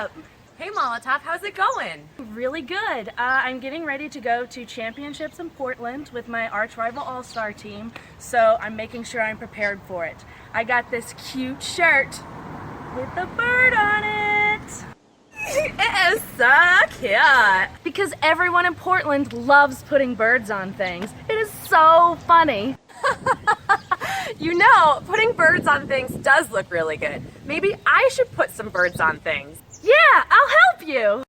up? Hey Molotov, how's it going? Really good. I'm getting ready to go to championships in Portland with my arch rival all-star team, so I'm making sure I'm prepared for it. I got this cute shirt with a bird on it. It is so cute. Because everyone in Portland loves putting birds on things. It is so funny. You know, putting birds on things does look really good. Maybe I should put some birds on things. Yeah, I'll help you.